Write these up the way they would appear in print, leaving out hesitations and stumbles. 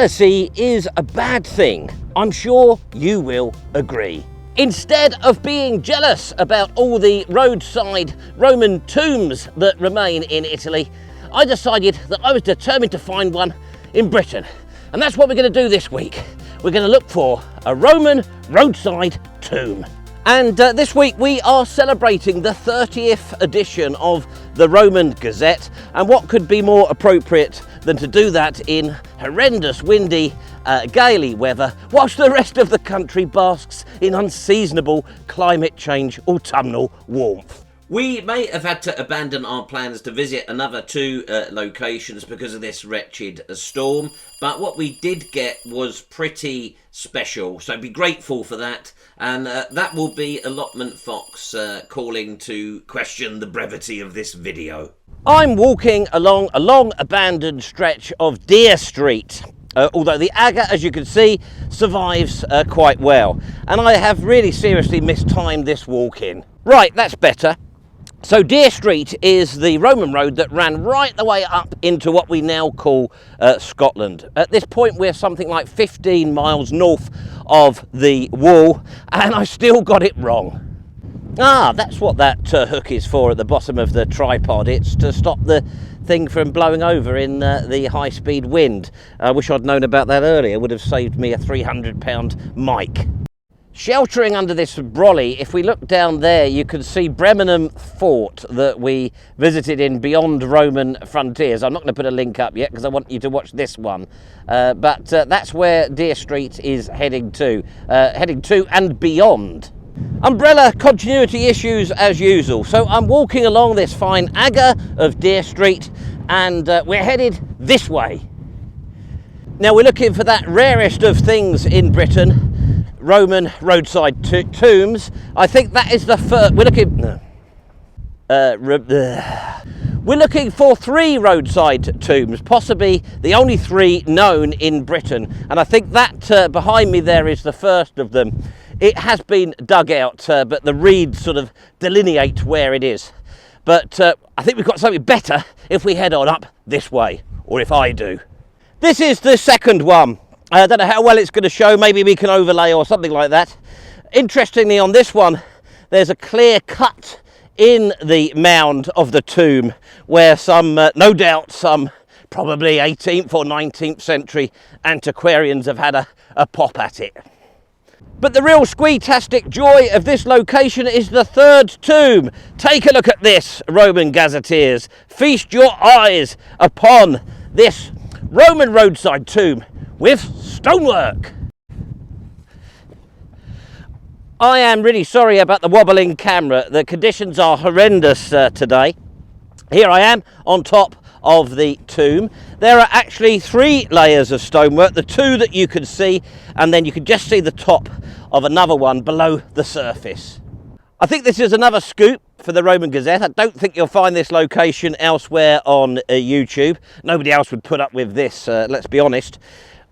Jealousy is a bad thing. I'm sure you will agree. Instead of being jealous about all the roadside Roman tombs that remain in Italy, I decided that I was determined to find one in Britain. And that's what we're going to do this week. We're going to look for a Roman roadside tomb. And this week we are celebrating the 30th edition of the Roman Gazette, and what could be more appropriate than to do that in horrendous, windy, gaily weather, whilst the rest of the country basks in unseasonable climate change autumnal warmth. We may have had to abandon our plans to visit another two locations because of this wretched storm, but what we did get was pretty special, so be grateful for that, and that will be Allotment Fox calling to question the brevity of this video. I'm walking along a long abandoned stretch of derestreet, although the agger, as you can see, survives quite well, and I have really seriously mistimed this walk in. Right, that's better. So derestreet is the Roman road that ran right the way up into what we now call Scotland. At this point we're something like 15 miles north of the wall, and I still got it wrong. Ah, that's what that hook is for at the bottom of the tripod. It's to stop the thing from blowing over in the high-speed wind. I wish I'd known about that earlier. It would have saved me a £300 mic. Sheltering under this brolly, if we look down there, you can see Bremenham Fort that we visited in Beyond Roman Frontiers. I'm not going to put a link up yet because I want you to watch this one. But that's where derestreet is heading to and beyond. Umbrella continuity issues as usual. So I'm walking along this fine agger of derestreet, and we're headed this way. Now we're looking for that rarest of things in Britain, Roman roadside tombs. I think that is the first. We're looking for 3 roadside tombs, possibly the only 3 known in Britain, and I think that behind me there is the first of them. It has been dug out, but the reeds sort of delineate where it is. But I think we've got something better if we head on up this way, or if I do. This is the second one. I don't know how well it's going to show, maybe we can overlay or something like that. Interestingly, on this one, there's a clear cut in the mound of the tomb where some, no doubt, some probably 18th or 19th century antiquarians have had a pop at it. But the real squeetastic joy of this location is the third tomb. Take a look at this, Roman gazetteers. Feast your eyes upon this Roman roadside tomb with stonework. I am really sorry about the wobbling camera. The conditions are horrendous today. Here I am on top of the tomb. There are actually 3 layers of stonework, the 2 that you can see, and then you can just see the top of another one below the surface. I think this is another scoop for the Roman Gazette. I don't think you'll find this location elsewhere on YouTube. Nobody else would put up with this, let's be honest.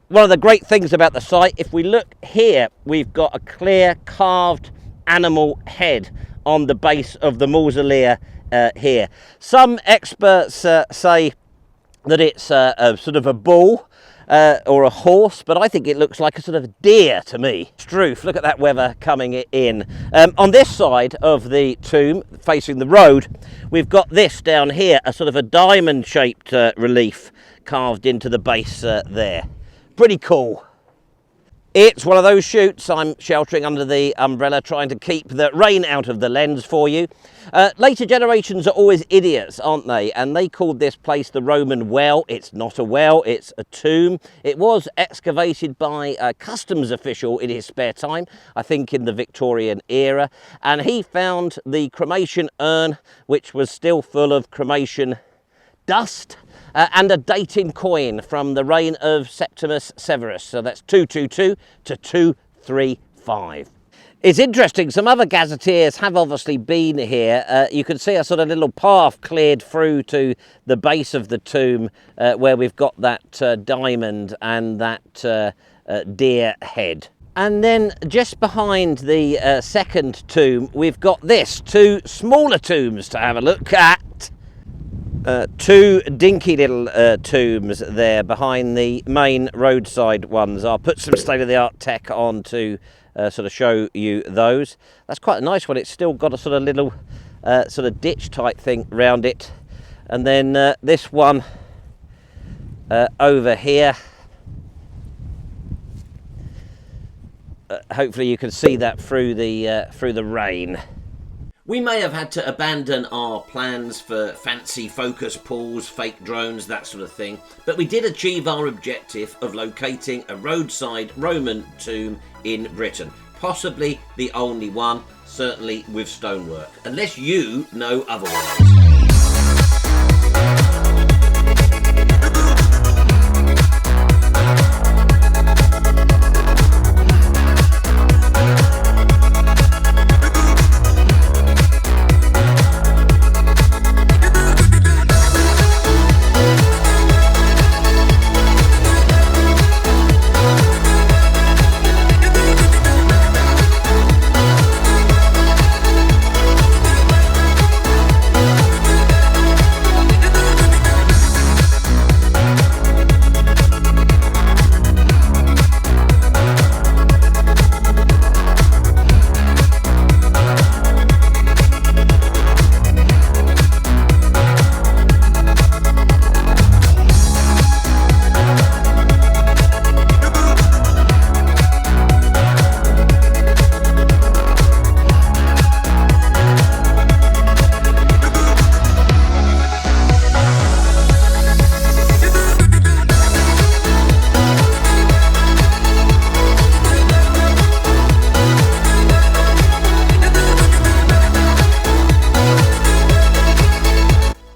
One of the great things about the site, if we look here, we've got a clear carved animal head on the base of the mausolea here. Some experts say that it's a sort of a bull or a horse, but I think it looks like a sort of deer to me. Struth, look at that weather coming in. On this side of the tomb, facing the road, we've got this down here, a sort of a diamond-shaped relief carved into the base there. Pretty cool. It's one of those shoots. I'm sheltering under the umbrella, trying to keep the rain out of the lens for you. Later generations are always idiots, aren't they? And they called this place the Roman well. It's not a well, it's a tomb. It was excavated by a customs official in his spare time, I think in the Victorian era. And he found the cremation urn, which was still full of cremation dust, and a dating coin from the reign of Septimus Severus. So that's 222 to 235. It's interesting, some other gazetteers have obviously been here. You can see a sort of little path cleared through to the base of the tomb where we've got that diamond and that deer head. And then just behind the second tomb, we've got this, 2 smaller tombs to have a look at. Two dinky little tombs there behind the main roadside ones. I'll put some state-of-the-art tech on to sort of show you those. That's quite a nice one. It's still got a sort of little sort of ditch type thing around it. And then this one over here. Hopefully you can see that through the rain. We may have had to abandon our plans for fancy focus pulls, fake drones, that sort of thing, but we did achieve our objective of locating a roadside Roman tomb in Britain. Possibly the only one, certainly with stonework, unless you know otherwise.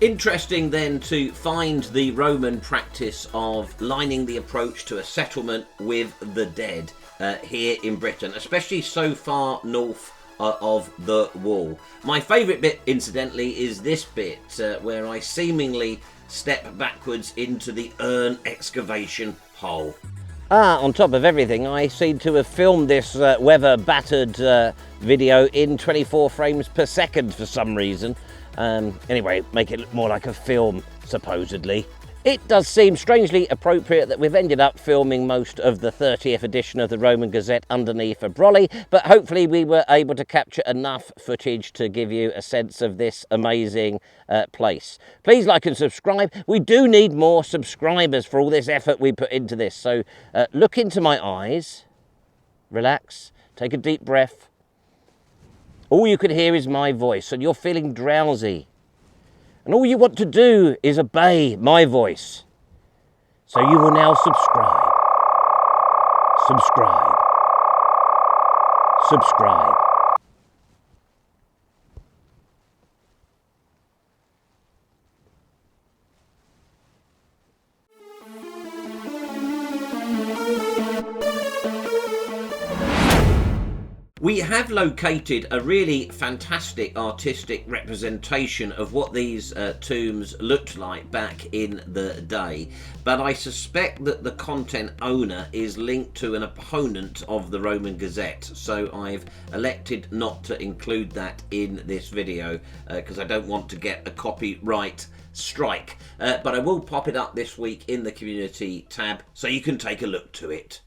Interesting then to find the Roman practice of lining the approach to a settlement with the dead here in Britain, especially so far north of the wall. My favourite bit, incidentally, is this bit where I seemingly step backwards into the urn excavation hole. On top of everything, I seem to have filmed this weather-battered video in 24 frames per second for some reason. Anyway, make it look more like a film, supposedly. It does seem strangely appropriate that we've ended up filming most of the 30th edition of the Roman Gazette underneath a brolly, but hopefully we were able to capture enough footage to give you a sense of this amazing place. Please like and subscribe. We do need more subscribers for all this effort we put into this, so look into my eyes, relax, take a deep breath. All you can hear is my voice, and you're feeling drowsy. And all you want to do is obey my voice. So you will now subscribe. Subscribe. Subscribe. We have located a really fantastic artistic representation of what these tombs looked like back in the day, but I suspect that the content owner is linked to an opponent of the Roman Gazette, so I've elected not to include that in this video because I don't want to get a copyright strike, but I will pop it up this week in the community tab so you can take a look to it.